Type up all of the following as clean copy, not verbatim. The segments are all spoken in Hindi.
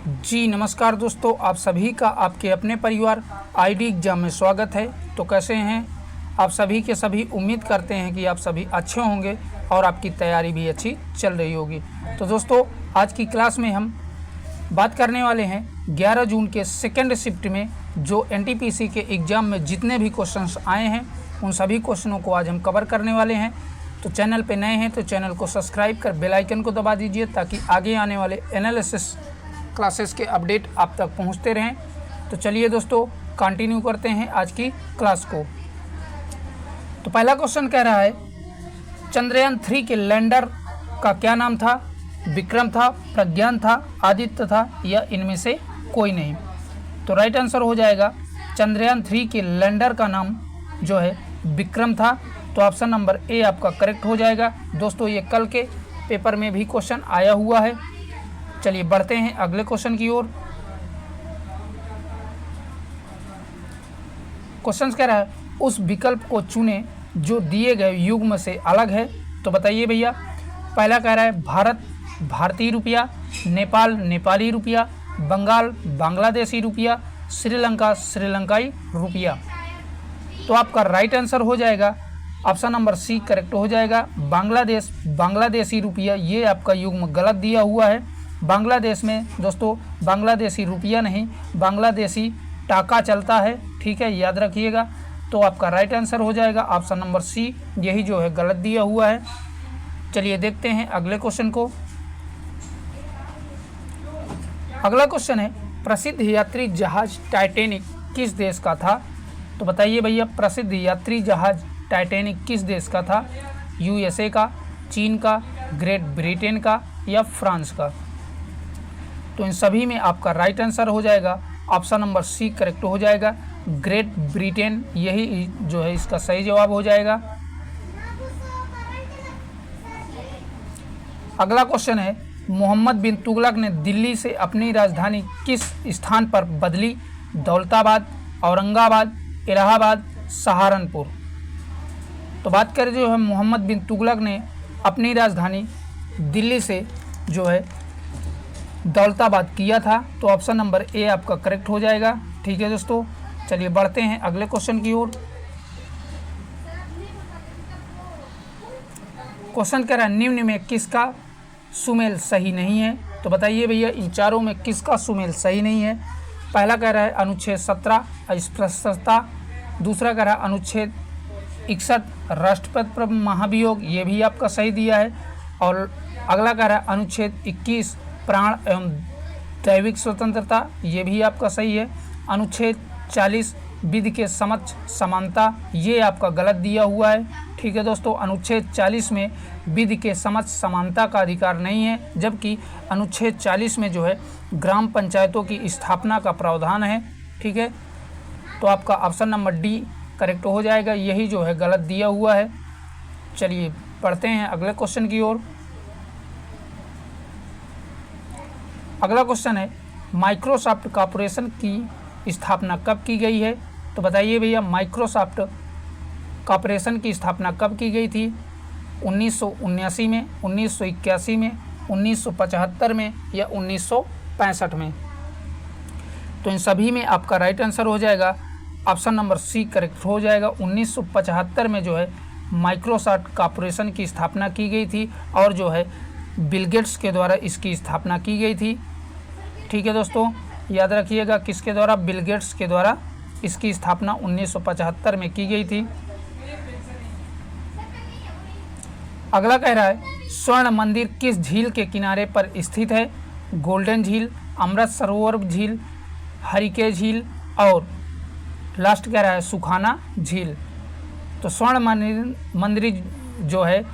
जी नमस्कार दोस्तों, आप सभी का आपके अपने परिवार आईडी एग्जाम में स्वागत है। तो कैसे हैं आप सभी के सभी। उम्मीद करते हैं कि आप सभी अच्छे होंगे और आपकी तैयारी भी अच्छी चल रही होगी। तो दोस्तों, आज की क्लास में हम बात करने वाले हैं 11 जून के सेकेंड शिफ्ट में जो एनटीपीसी के एग्ज़ाम में जितने भी क्वेश्चंस आए हैं उन सभी क्वेश्चनों को आज हम कवर करने वाले हैं। तो चैनल पे नए हैं तो चैनल को सब्सक्राइब कर बेल आइकन को दबा दीजिए ताकि आगे आने वाले एनालिसिस क्लासेस के अपडेट आप तक पहुंचते रहें। तो चलिए दोस्तों, कंटिन्यू करते हैं आज की क्लास को। तो पहला क्वेश्चन कह रहा है, चंद्रयान 3 के लैंडर का क्या नाम था? विक्रम था, प्रज्ञान था, आदित्य था या इनमें से कोई नहीं। तो राइट आंसर हो जाएगा चंद्रयान 3 के लैंडर का नाम जो है विक्रम था। तो ऑप्शन नंबर ए आपका करेक्ट हो जाएगा। दोस्तों, ये कल के पेपर में भी क्वेश्चन आया हुआ है। चलिए बढ़ते हैं अगले क्वेश्चन की ओर। क्वेश्चन कह रहा है, उस विकल्प को चुने जो दिए गए युग्म से अलग है। तो बताइए भैया। पहला कह रहा है भारत भारतीय रुपया, नेपाल नेपाली रुपया, बंगाल बांग्लादेशी रुपया, श्रीलंका श्रीलंकाई रुपया। तो आपका राइट आंसर हो जाएगा ऑप्शन नंबर सी करेक्ट हो जाएगा। बांग्लादेश बांग्लादेशी रुपया, ये आपका युग्म गलत दिया हुआ है। बांग्लादेश में दोस्तों बांग्लादेशी रुपया नहीं, बांग्लादेशी टाका चलता है। ठीक है, याद रखिएगा। तो आपका राइट आंसर हो जाएगा ऑप्शन नंबर सी, यही जो है गलत दिया हुआ है। चलिए देखते हैं अगले क्वेश्चन को। अगला क्वेश्चन है, प्रसिद्ध यात्री जहाज टाइटैनिक किस देश का था? तो बताइए भैया, प्रसिद्ध यात्री जहाज टाइटैनिक किस देश का था? यूएसए का, चीन का, ग्रेट ब्रिटेन का या फ्रांस का? तो इन सभी में आपका राइट आंसर हो जाएगा ऑप्शन नंबर सी करेक्ट हो जाएगा। ग्रेट ब्रिटेन, यही जो है इसका सही जवाब हो जाएगा। अगला क्वेश्चन है, मोहम्मद बिन तुगलक ने दिल्ली से अपनी राजधानी किस स्थान पर बदली? दौलताबाद, औरंगाबाद, इलाहाबाद, सहारनपुर। तो बात करें जो है मोहम्मद बिन तुगलक ने अपनी राजधानी दिल्ली से जो है दौलताबाद किया था। तो ऑप्शन नंबर ए आपका करेक्ट हो जाएगा। ठीक है दोस्तों, चलिए बढ़ते हैं अगले क्वेश्चन की ओर। क्वेश्चन कह रहा है, निम्न में किसका सुमेल सही नहीं है? तो बताइए भैया, इन चारों में किसका सुमेल सही नहीं है? पहला कह रहा है अनुच्छेद 17 अस्पृश्यता, दूसरा कह रहा है अनुच्छेद 61 राष्ट्रपति पर महाभियोग, ये भी आपका सही दिया है। और अगला कह रहा है अनुच्छेद 21 प्राण एवं दैविक स्वतंत्रता, ये भी आपका सही है। अनुच्छेद 40 विधि के समक्ष समानता, ये आपका गलत दिया हुआ है। ठीक है दोस्तों, अनुच्छेद 40 में विधि के समक्ष समानता का अधिकार नहीं है, जबकि अनुच्छेद 40 में जो है ग्राम पंचायतों की स्थापना का प्रावधान है। ठीक है, तो आपका ऑप्शन नंबर डी करेक्ट हो जाएगा, यही जो है गलत दिया हुआ है। चलिए पढ़ते हैं अगले क्वेश्चन की ओर। अगला क्वेश्चन है, माइक्रोसॉफ्ट कॉर्पोरेशन की स्थापना कब की गई है? तो बताइए भैया, माइक्रोसॉफ्ट कॉर्पोरेशन की स्थापना कब की गई थी? 1979 में, 1981 में, 1975 में या 1965 में? तो इन सभी में आपका राइट आंसर हो जाएगा ऑप्शन नंबर सी करेक्ट हो जाएगा। 1975 में जो है माइक्रोसॉफ्ट कॉर्पोरेशन की स्थापना की गई थी और जो है बिल गेट्स के द्वारा इसकी स्थापना की गई थी। ठीक है दोस्तों, याद रखिएगा किसके द्वारा? बिल गेट्स के द्वारा इसकी स्थापना 1975 में की गई थी। अगला कह रहा है, स्वर्ण मंदिर किस झील के किनारे पर स्थित है? गोल्डन झील, अमृत सरोवर झील, हरिके झील और लास्ट कह रहा है सुखाना झील। तो स्वर्ण मंदिर जो है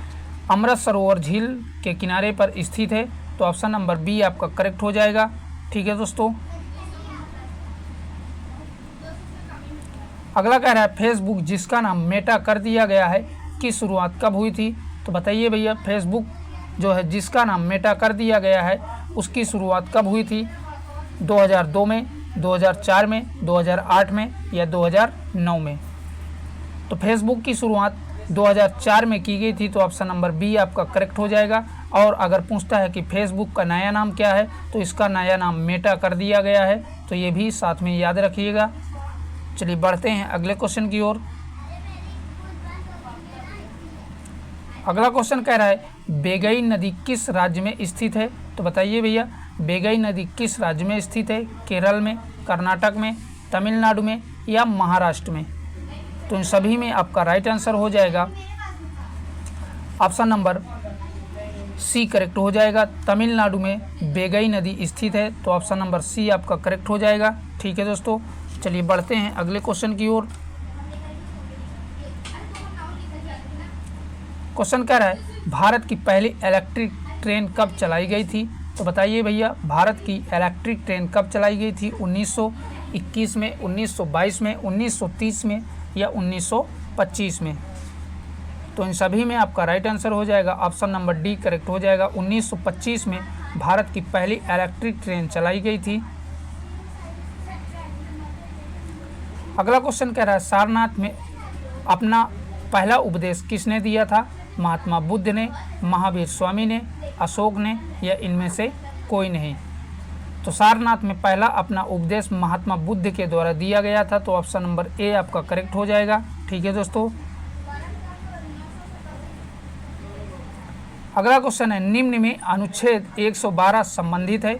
अमृत सरोवर झील के किनारे पर स्थित है। तो ऑप्शन नंबर बी आपका करेक्ट हो जाएगा। ठीक है दोस्तों, अगला कह रहा है, फेसबुक जिसका नाम मेटा कर दिया गया है की शुरुआत कब हुई थी? तो बताइए भैया, फेसबुक जो है जिसका नाम मेटा कर दिया गया है उसकी शुरुआत कब हुई थी? 2002 में, 2004 में, 2008 में या 2009 में? तो फेसबुक की शुरुआत 2004 में की गई थी। तो ऑप्शन नंबर बी आपका करेक्ट हो जाएगा। और अगर पूछता है कि फेसबुक का नया नाम क्या है तो इसका नया नाम मेटा कर दिया गया है, तो ये भी साथ में याद रखिएगा। चलिए बढ़ते हैं अगले क्वेश्चन की ओर। अगला क्वेश्चन कह रहा है बेगई नदी किस राज्य में स्थित है? तो बताइए भैया, बेगई नदी किस राज्य में स्थित है? केरल में, कर्नाटक में, तमिलनाडु में या महाराष्ट्र में? तो इन सभी में आपका राइट आंसर हो जाएगा ऑप्शन नंबर सी करेक्ट हो जाएगा। तमिलनाडु में बेगई नदी स्थित है, तो ऑप्शन नंबर सी आपका करेक्ट हो जाएगा। ठीक है दोस्तों, चलिए बढ़ते हैं अगले क्वेश्चन की ओर। क्वेश्चन कह रहा है भारत की पहली इलेक्ट्रिक ट्रेन कब चलाई गई थी? तो बताइए भैया, भारत की इलेक्ट्रिक ट्रेन कब चलाई गई थी? 1921 में, 1922 में, 1930 में या 1925 में? तो इन सभी में आपका राइट आंसर हो जाएगा ऑप्शन नंबर डी करेक्ट हो जाएगा। 1925 में भारत की पहली इलेक्ट्रिक ट्रेन चलाई गई थी। अगला क्वेश्चन कह रहा है सारनाथ में अपना पहला उपदेश किसने दिया था? महात्मा बुद्ध ने, महावीर स्वामी ने, अशोक ने या इनमें से कोई नहीं? तो सारनाथ में पहला अपना उपदेश महात्मा बुद्ध के द्वारा दिया गया था, तो ऑप्शन नंबर ए आपका करेक्ट हो जाएगा। ठीक है दोस्तों, अगला क्वेश्चन है निम्न में अनुच्छेद 112 संबंधित है?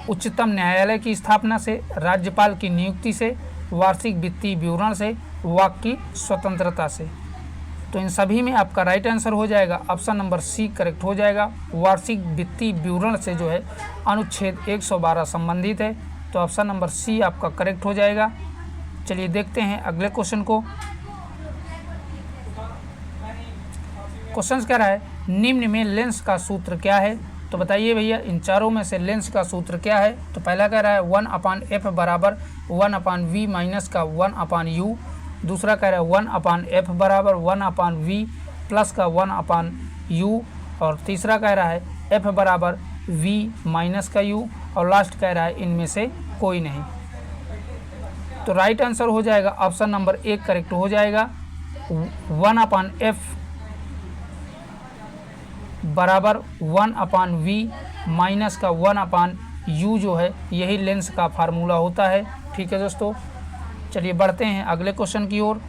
उच्चतम न्यायालय की स्थापना से, राज्यपाल की नियुक्ति से, वार्षिक वित्तीय विवरण से, वाक की स्वतंत्रता से? तो इन सभी में आपका राइट आंसर हो जाएगा ऑप्शन नंबर सी करेक्ट हो जाएगा। वार्षिक वित्तीय विवरण से जो है अनुच्छेद 112 संबंधित है, तो ऑप्शन नंबर सी आपका करेक्ट हो जाएगा। चलिए देखते हैं अगले क्वेश्चन को। क्वेश्चन कह रहा है निम्न में लेंस का सूत्र क्या है? तो बताइए भैया, इन चारों में से लेंस का सूत्र क्या है? तो पहला कह रहा है 1/f बराबर 1/v माइनस का 1/u। दूसरा कह रहा है 1/f बराबर 1/v प्लस का 1/u। और तीसरा कह रहा है f बराबर v माइनस का u। और लास्ट कह रहा है इनमें से कोई नहीं। तो राइट आंसर हो जाएगा ऑप्शन नंबर ए करेक्ट हो जाएगा। 1/f बराबर 1/v माइनस का 1/u जो है यही लेंस का फार्मूला होता है। ठीक है दोस्तों, चलिए बढ़ते हैं अगले क्वेश्चन की ओर।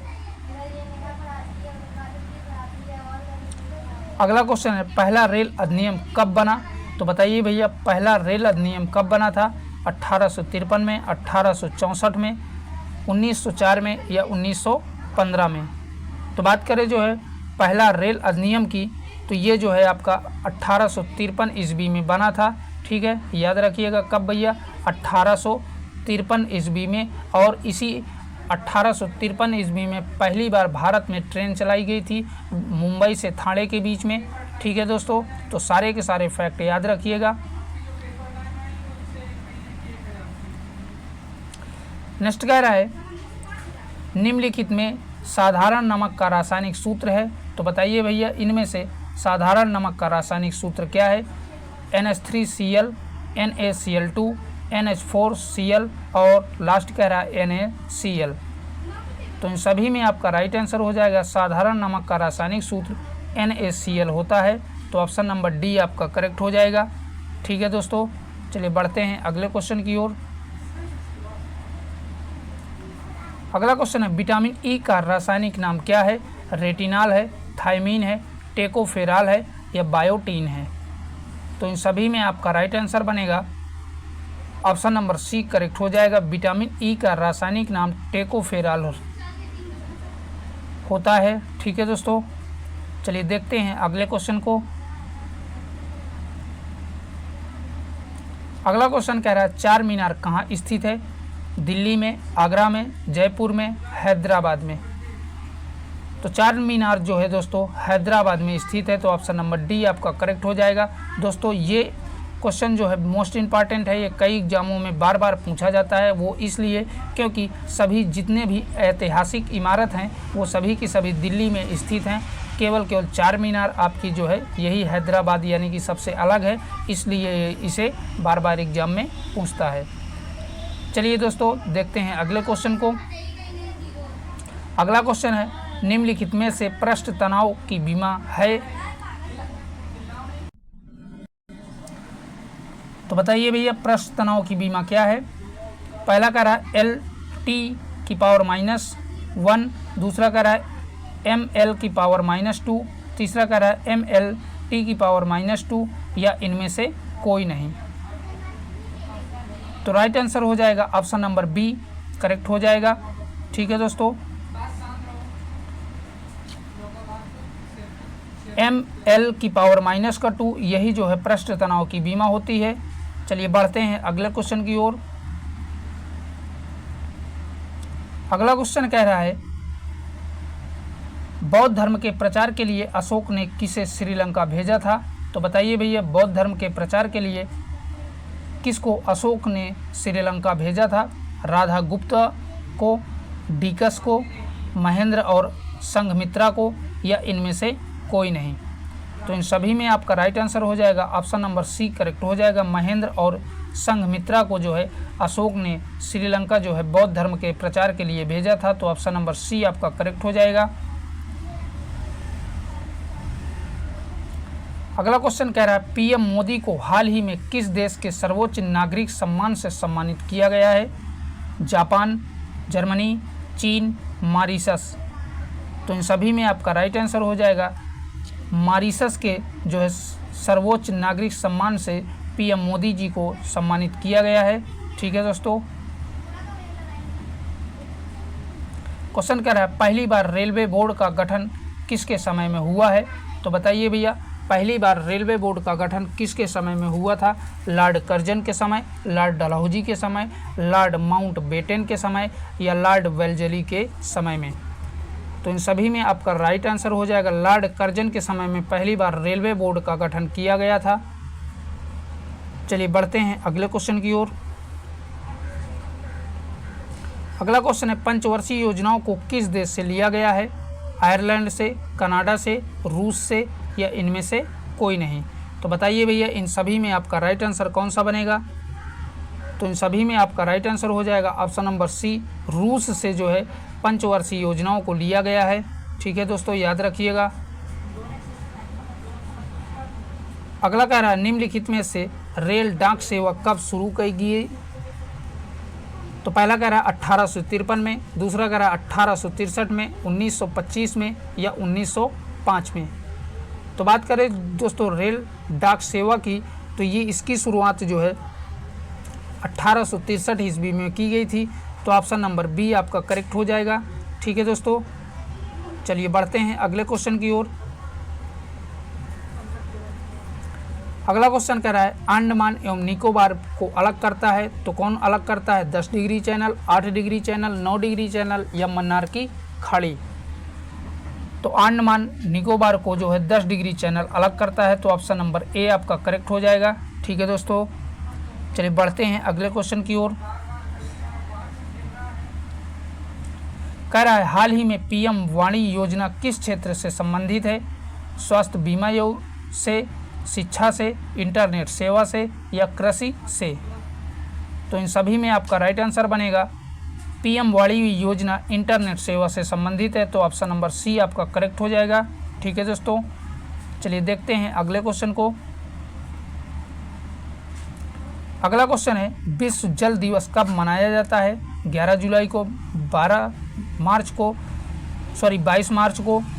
अगला क्वेश्चन है पहला रेल अधिनियम कब बना? तो बताइए भैया, पहला रेल अधिनियम कब बना था? 1853 में, 1864 में, 1904 में या 1915 में? तो बात करें जो है पहला रेल अधिनियम की, तो ये जो है आपका 1853 ईस्वी में बना था। ठीक है, याद रखिएगा कब भैया? 1853 ईस्वी में। और इसी 1853 ईस्वी में पहली बार भारत में ट्रेन चलाई गई थी मुंबई से ठाणे के बीच में। ठीक है दोस्तों, तो सारे के सारे फैक्ट याद रखिएगा। नेक्स्ट कह रहा है निम्नलिखित में साधारण नमक का रासायनिक सूत्र है? तो बताइए भैया, इनमें से साधारण नमक का रासायनिक सूत्र क्या है? NH3Cl, NaCl2, NH4Cl और लास्ट कह रहा है NaCl। तो इन सभी में आपका राइट आंसर हो जाएगा साधारण नमक का रासायनिक सूत्र NaCl होता है, तो ऑप्शन नंबर डी आपका करेक्ट हो जाएगा। ठीक है दोस्तों, चलिए बढ़ते हैं अगले क्वेश्चन की ओर। अगला क्वेश्चन है विटामिन ई का रासायनिक नाम क्या है? रेटिनॉल है, थायमीन है, टेकोफेराल है या बायोटीन है? तो इन सभी में आपका राइट आंसर बनेगा ऑप्शन नंबर सी करेक्ट हो जाएगा। विटामिन ई का रासायनिक नाम टेकोफेराल होता है। ठीक है दोस्तों, चलिए देखते हैं अगले क्वेश्चन को। अगला क्वेश्चन कह रहा है चार मीनार कहाँ स्थित है? दिल्ली में, आगरा में, जयपुर में, हैदराबाद में? तो चार मीनार जो है दोस्तों हैदराबाद में स्थित है, तो ऑप्शन नंबर डी आपका करेक्ट हो जाएगा। दोस्तों ये क्वेश्चन जो है मोस्ट इम्पॉर्टेंट है, ये कई एग्जामों में बार बार पूछा जाता है। वो इसलिए क्योंकि सभी जितने भी ऐतिहासिक इमारत हैं वो सभी की सभी दिल्ली में स्थित हैं। केवल चार मीनार आपकी जो है यही हैदराबाद यानी कि सबसे अलग है, इसलिए इसे बार बार एग्जाम में पूछता है। चलिए दोस्तों देखते हैं अगले क्वेश्चन को। अगला क्वेश्चन है निम्नलिखित में से पृष्ठ तनाव की बीमा है? तो बताइए भैया पृष्ठ तनाव की बीमा क्या है। पहला कह रहा है L_-1, दूसरा कह रहा है ML_-2, तीसरा कह रहा है ML_-2 या इनमें से कोई नहीं। तो राइट आंसर हो जाएगा ऑप्शन नंबर बी करेक्ट हो जाएगा। ठीक है दोस्तों, ML_-2 यही जो है पृष्ठ तनाव की बीमा होती है। चलिए बढ़ते हैं अगले क्वेश्चन की ओर। अगला क्वेश्चन कह रहा है बौद्ध धर्म के प्रचार के लिए अशोक ने किसे श्रीलंका भेजा था। तो बताइए भैया बौद्ध धर्म के प्रचार के लिए किसको अशोक ने श्रीलंका भेजा था। राधा गुप्ता को, डीकस को, महेंद्र और संघमित्रा को या इनमें से कोई नहीं। तो इन सभी में आपका राइट आंसर हो जाएगा ऑप्शन नंबर सी करेक्ट हो जाएगा। महेंद्र और संघमित्रा को जो है अशोक ने श्रीलंका जो है बौद्ध धर्म के प्रचार के लिए भेजा था। तो ऑप्शन नंबर सी आपका करेक्ट हो जाएगा। अगला क्वेश्चन कह रहा है पीएम मोदी को हाल ही में किस देश के सर्वोच्च नागरिक सम्मान से सम्मानित किया गया है। जापान, जर्मनी, चीन, मॉरिशस। तो इन सभी में आपका राइट आंसर हो जाएगा मॉरिशस के जो है सर्वोच्च नागरिक सम्मान से पीएम मोदी जी को सम्मानित किया गया है। ठीक है दोस्तों, क्वेश्चन कह रहा है पहली बार रेलवे बोर्ड का गठन किसके समय में हुआ है। तो बताइए भैया पहली बार रेलवे बोर्ड का गठन किसके समय में हुआ था। लॉर्ड कर्जन के समय, लॉर्ड डलहौजी के समय, लॉर्ड माउंटबेटन के समय या लॉर्ड वेल्लेस्ली के समय में। तो इन सभी में आपका राइट आंसर हो जाएगा लॉर्ड कर्जन के समय में पहली बार रेलवे बोर्ड का गठन किया गया था। चलिए बढ़ते हैं अगले क्वेश्चन की ओर। अगला क्वेश्चन है पंचवर्षीय योजनाओं को किस देश से लिया गया है। आयरलैंड से, कनाडा से, रूस से या इनमें से कोई नहीं। तो बताइए भैया इन सभी में आपका राइट आंसर कौन सा बनेगा। तो इन सभी में आपका राइट आंसर हो जाएगा ऑप्शन नंबर सी, रूस से जो है पंचवर्षीय योजनाओं को लिया गया है। ठीक है दोस्तों, याद रखिएगा। अगला कह रहा है निम्नलिखित में से रेल डाक सेवा कब शुरू की गई। तो पहला कह रहा है 1853 में, दूसरा कह रहा है 1863 में, 1925 में या 1905 में। तो बात करें दोस्तों रेल डाक सेवा की, तो ये इसकी शुरुआत जो है 1863 ईस्वी में की गई थी। तो ऑप्शन नंबर बी आपका करेक्ट हो जाएगा। ठीक है दोस्तों, चलिए बढ़ते हैं अगले क्वेश्चन की ओर। अगला क्वेश्चन कह रहा है अंडमान एवं निकोबार को अलग करता है। तो कौन अलग करता है। 10 degree channel, 8 degree channel, 9 degree channel या मन्नार की खाड़ी। तो अंडमान निकोबार को जो है 10 डिग्री चैनल अलग करता है। तो ऑप्शन नंबर ए आपका करेक्ट हो जाएगा। ठीक है दोस्तों, चलिए बढ़ते हैं अगले क्वेश्चन की ओर। कह रहा है हाल ही में पीएम वाणी योजना किस क्षेत्र से संबंधित है। स्वास्थ्य बीमा से, शिक्षा से, इंटरनेट सेवा से या कृषि से। तो इन सभी में आपका राइट आंसर बनेगा पीएम वाणी योजना इंटरनेट सेवा से संबंधित है। तो ऑप्शन नंबर सी आपका करेक्ट हो जाएगा। ठीक है दोस्तों, चलिए देखते हैं अगले क्वेश्चन को। अगला क्वेश्चन है विश्व जल दिवस कब मनाया जाता है। 11 जुलाई को, 22 मार्च को,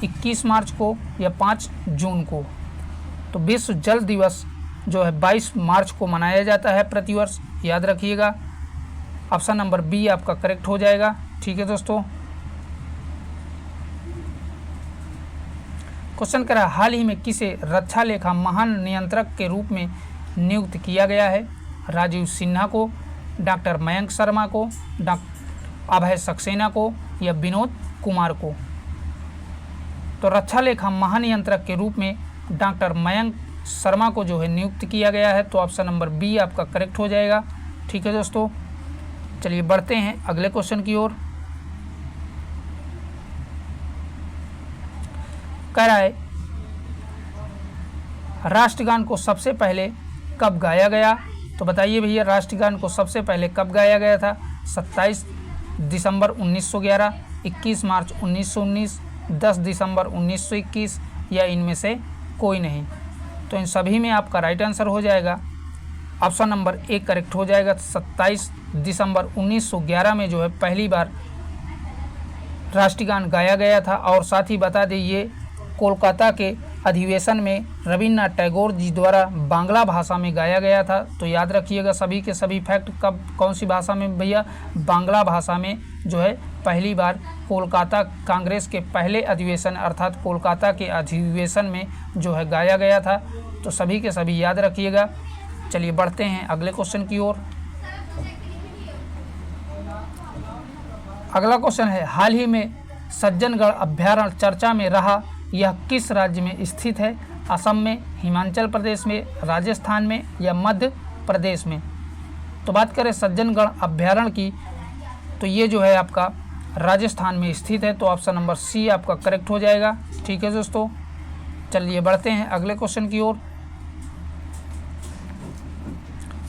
21 मार्च को या 5 जून को। तो विश्व जल दिवस जो है 22 मार्च को मनाया जाता है प्रतिवर्ष, याद रखिएगा। ऑप्शन नंबर बी आपका करेक्ट हो जाएगा। ठीक है दोस्तों, क्वेश्चन करा हाल ही में किसे रक्षा लेखा महान नियंत्रक के रूप में नियुक्त किया गया है। राजीव सिन्हा को, डॉक्टर मयंक शर्मा को, डॉक्टर अभय सक्सेना को या विनोद कुमार को। तो रक्षा लेखा महानियंत्रक के रूप में डॉक्टर मयंक शर्मा को जो है नियुक्त किया गया है। तो ऑप्शन नंबर बी आपका करेक्ट हो जाएगा। ठीक है दोस्तों, चलिए बढ़ते हैं अगले क्वेश्चन की ओर। कह रहा है राष्ट्रगान को सबसे पहले कब गाया गया। तो बताइए भैया राष्ट्रगान को सबसे पहले कब गाया गया था। 27 दिसंबर 1911, 21 मार्च 1919, 10 दिसंबर 1921 या इनमें से कोई नहीं। तो इन सभी में आपका राइट आंसर हो जाएगा ऑप्शन नंबर ए करेक्ट हो जाएगा। 27 दिसंबर 1911 में जो है पहली बार राष्ट्रगान गाया गया था। और साथ ही बता दें ये कोलकाता के अधिवेशन में रविन्द्रनाथ टैगोर जी द्वारा बांग्ला भाषा में गाया गया था। तो याद रखिएगा सभी के सभी फैक्ट कब कौन सी भाषा में भैया, बांग्ला भाषा में जो है पहली बार कोलकाता कांग्रेस के पहले अधिवेशन अर्थात कोलकाता के अधिवेशन में जो है गाया गया था। तो सभी के सभी याद रखिएगा। चलिए बढ़ते हैं अगले क्वेश्चन की ओर। अगला क्वेश्चन है, हाल ही में सज्जनगढ़ अभ्यारण्य चर्चा में रहा, यह किस राज्य में स्थित है? असम में, हिमाचल प्रदेश में, राजस्थान में या मध्य प्रदेश में? तो बात करें सज्जनगढ़ अभ्यारण्य की, तो ये जो है आपका राजस्थान में स्थित है। तो ऑप्शन नंबर सी आपका करेक्ट हो जाएगा। ठीक है दोस्तों, चलिए बढ़ते हैं अगले क्वेश्चन की ओर।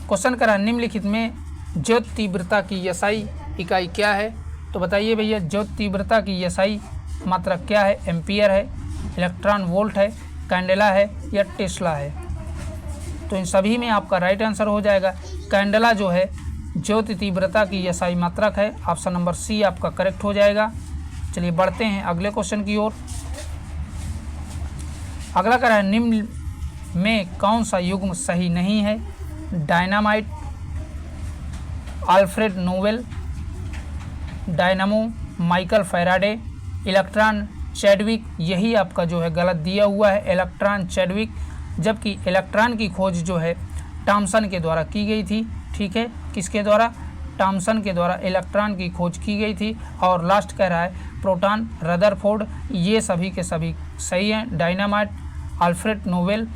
क्वेश्चन करा, निम्नलिखित में ज्योत तीव्रता की एसआई इकाई क्या है? तो बताइए भैया, ज्योत तीव्रता की एसआई मात्रक क्या है? एम्पियर है, इलेक्ट्रॉन वोल्ट है, कैंडेला है या टेस्ला है? तो इन सभी में आपका राइट आंसर हो जाएगा कैंडेला जो है ज्योत तीव्रता की एसआई मात्रक है। ऑप्शन नंबर सी आपका करेक्ट हो जाएगा। चलिए बढ़ते हैं अगले क्वेश्चन की ओर। अगला कह रहा है, निम्न में कौन सा युग्म सही नहीं है? Dynamite, Alfred Nobel, dynamo, Michael Faraday, electron Chadwick. यही आपका जो है गलत दिया हुआ है, इलेक्ट्रॉन चैडविक, जबकि इलेक्ट्रॉन की खोज जो है थॉमसन के द्वारा की गई थी। ठीक है, किसके द्वारा? थॉमसन के द्वारा इलेक्ट्रॉन की खोज की गई थी। और लास्ट कह रहा है प्रोटॉन, रदरफोर्ड। ये सभी के सभी सही हैं। Dynamite, Alfred Nobel,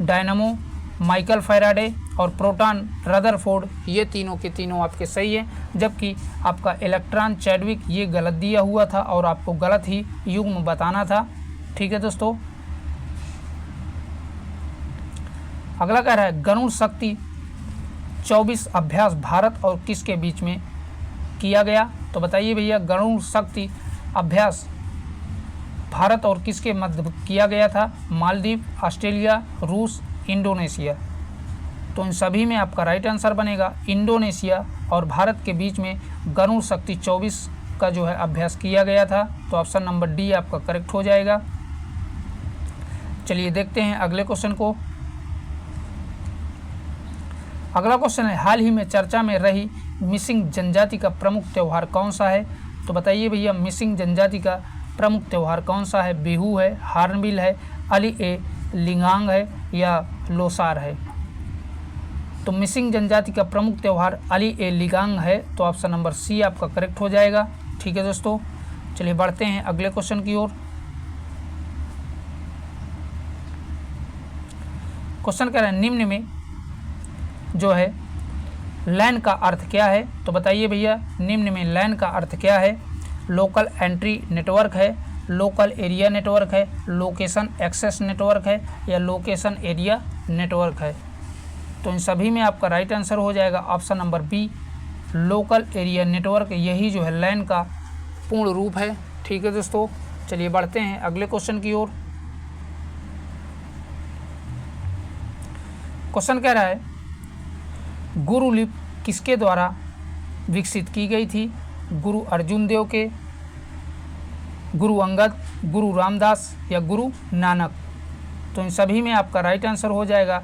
dynamo, Michael Faraday और प्रोटॉन, रदरफोर्ड, ये तीनों के तीनों आपके सही हैं। जबकि आपका इलेक्ट्रॉन चैडविक ये गलत दिया हुआ था और आपको गलत ही युग्म बताना था। ठीक है दोस्तों, अगला कह रहा है, गरुड़ शक्ति 24 अभ्यास भारत और किसके बीच में किया गया? तो बताइए भैया, गरुड़ शक्ति अभ्यास भारत और किसके मध्य किया गया था? मालदीव, ऑस्ट्रेलिया, रूस, इंडोनेशिया। तो इन सभी में आपका राइट आंसर बनेगा इंडोनेशिया और भारत के बीच में गरुड़ शक्ति 24 का जो है अभ्यास किया गया था। तो ऑप्शन नंबर डी आपका करेक्ट हो जाएगा। चलिए देखते हैं अगले क्वेश्चन को। अगला क्वेश्चन है, हाल ही में चर्चा में रही मिसिंग जनजाति का प्रमुख त्यौहार कौन सा है? तो बताइए भैया, मिसिंग जनजाति का प्रमुख त्यौहार कौन सा है? बिहू है, हार्नबिल है, अली ए लिंगांग है या लोसार है? तो मिसिंग जनजाति का प्रमुख त्यौहार अली ए लिंगांग है। तो ऑप्शन नंबर सी आपका करेक्ट हो जाएगा। ठीक है दोस्तों, चलिए बढ़ते हैं अगले क्वेश्चन की ओर। क्वेश्चन कह रहे हैं, निम्न में जो है लैन का अर्थ क्या है? तो बताइए भैया, निम्न में लैन का अर्थ क्या है? लोकल एंट्री नेटवर्क है, लोकल एरिया नेटवर्क है, लोकेशन एक्सेस नेटवर्क है या लोकेशन एरिया नेटवर्क है? तो इन सभी में आपका राइट आंसर हो जाएगा option number B, local area network. यही जो है लैन का पूर्ण रूप है। ठीक है दोस्तों, चलिए बढ़ते हैं अगले क्वेश्चन की ओर। क्वेश्चन कह रहा है, गुरु लिपि किसके द्वारा विकसित की गई थी? गुरु अर्जुन देव के, गुरु अंगद, गुरु रामदास या गुरु नानक? तो इन सभी में आपका राइट आंसर हो जाएगा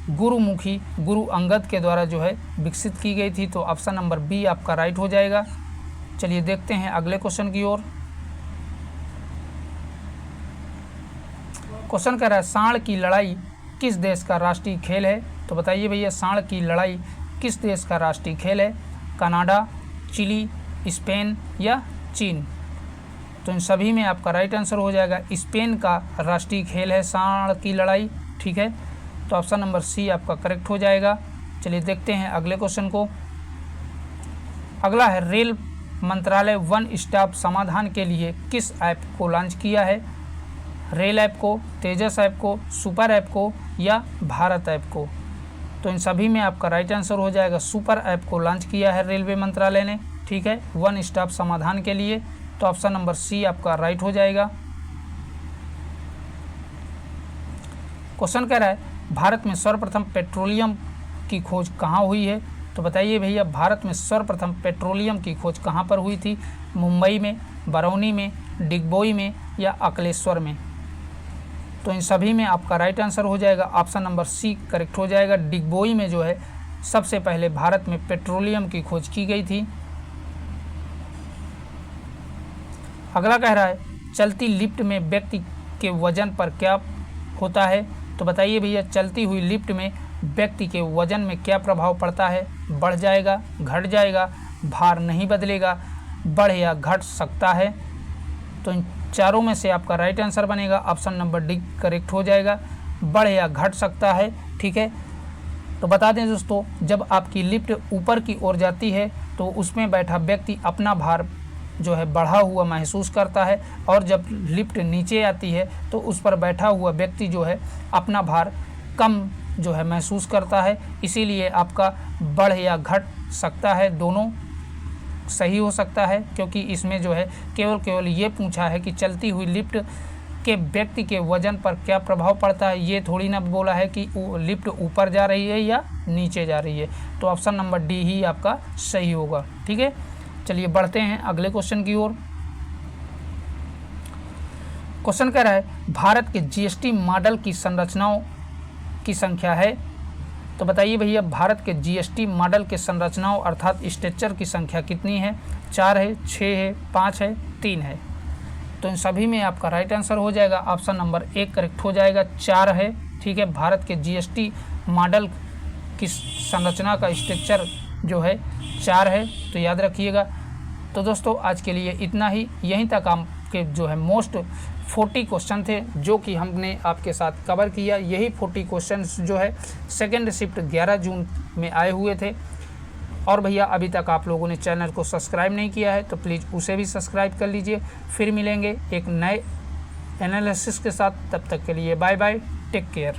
गुरुमुखी, गुरु अंगद के द्वारा जो है विकसित की गई थी। तो ऑप्शन नंबर बी आपका राइट हो जाएगा। चलिए देखते हैं अगले क्वेश्चन की ओर। क्वेश्चन कह रहा है, सांड की लड़ाई किस देश का राष्ट्रीय खेल है? तो बताइए भैया, सांड की लड़ाई किस देश का राष्ट्रीय खेल है? कनाडा, चिली, स्पेन या चीन? तो इन सभी में आपका राइट आंसर हो जाएगा स्पेन का राष्ट्रीय खेल है सांड की लड़ाई। ठीक है, तो ऑप्शन नंबर सी आपका करेक्ट हो जाएगा। चलिए देखते हैं अगले क्वेश्चन को। अगला है, रेल मंत्रालय वन स्टॉप समाधान के लिए किस ऐप को लॉन्च किया है? रेल ऐप को, तेजस ऐप को, सुपर ऐप को या भारत ऐप को? तो इन सभी में आपका राइट आंसर हो जाएगा सुपर ऐप को लॉन्च किया है रेलवे मंत्रालय ने। ठीक है, वन स्टॉप समाधान के लिए। तो ऑप्शन नंबर सी आपका राइट हो जाएगा। क्वेश्चन कह रहा है, भारत में सर्वप्रथम पेट्रोलियम की खोज कहाँ हुई है? तो बताइए भैया, भारत में सर्वप्रथम पेट्रोलियम की खोज कहाँ पर हुई थी? मुंबई में, बरौनी में, डिगबोई में या अकलेश्वर में? तो इन सभी में आपका राइट आंसर हो जाएगा ऑप्शन नंबर सी करेक्ट हो जाएगा। डिगबोई में जो है सबसे पहले भारत में पेट्रोलियम की खोज की गई थी। अगला कह रहा है चलती लिफ्ट में व्यक्ति के वजन पर क्या होता है? तो बताइए भैया, चलती हुई लिफ्ट में व्यक्ति के वजन में क्या प्रभाव पड़ता है? बढ़ जाएगा, घट जाएगा, भार नहीं बदलेगा, बढ़ या घट सकता है? तो इन चारों में से आपका राइट आंसर बनेगा ऑप्शन नंबर डी करेक्ट हो जाएगा, बढ़ या घट सकता है। ठीक है, तो बता दें दोस्तों, जब आपकी लिफ्ट ऊपर की ओर जाती है तो उसमें बैठा व्यक्ति अपना भार जो है बढ़ा हुआ महसूस करता है, और जब लिफ्ट नीचे आती है तो उस पर बैठा हुआ व्यक्ति जो है अपना भार कम जो है महसूस करता है। इसीलिए आपका बढ़ या घट सकता है दोनों सही हो सकता है, क्योंकि इसमें जो है केवल ये पूछा है कि चलती हुई लिफ्ट के व्यक्ति के वजन पर क्या प्रभाव पड़ता है। ये थोड़ी ना बोला है कि लिफ्ट ऊपर जा रही है या नीचे जा रही है। तो ऑप्शन नंबर डी ही आपका सही होगा। ठीक है, चलिए बढ़ते हैं अगले क्वेश्चन की ओर। क्वेश्चन कह रहा है भारत के जीएसटी मॉडल की संरचनाओं की संख्या है। तो बताइए भैया, भारत के जीएसटी मॉडल के संरचनाओं अर्थात स्ट्रक्चर की संख्या कितनी है? 4 है, 6 है, 5 है, 3 है? तो इन सभी में आपका राइट आंसर हो जाएगा ऑप्शन नंबर 1 करेक्ट हो जाएगा, 4 है। ठीक है, भारत के जीएसटी मॉडल की संरचना का स्ट्रक्चर जो है 4 है, तो याद रखिएगा। तो दोस्तों आज के लिए इतना ही, यहीं तक आपके जो है मोस्ट 40 क्वेश्चन थे जो कि हमने आपके साथ कवर किया। यही 40 क्वेश्चन जो है सेकेंड शिफ्ट 11 जून में आए हुए थे। और भैया अभी तक आप लोगों ने चैनल को सब्सक्राइब नहीं किया है तो प्लीज़ उसे भी सब्सक्राइब कर लीजिए। फिर मिलेंगे एक नए एनालिसिस के साथ, तब तक के लिए बाय बाय, टेक केयर।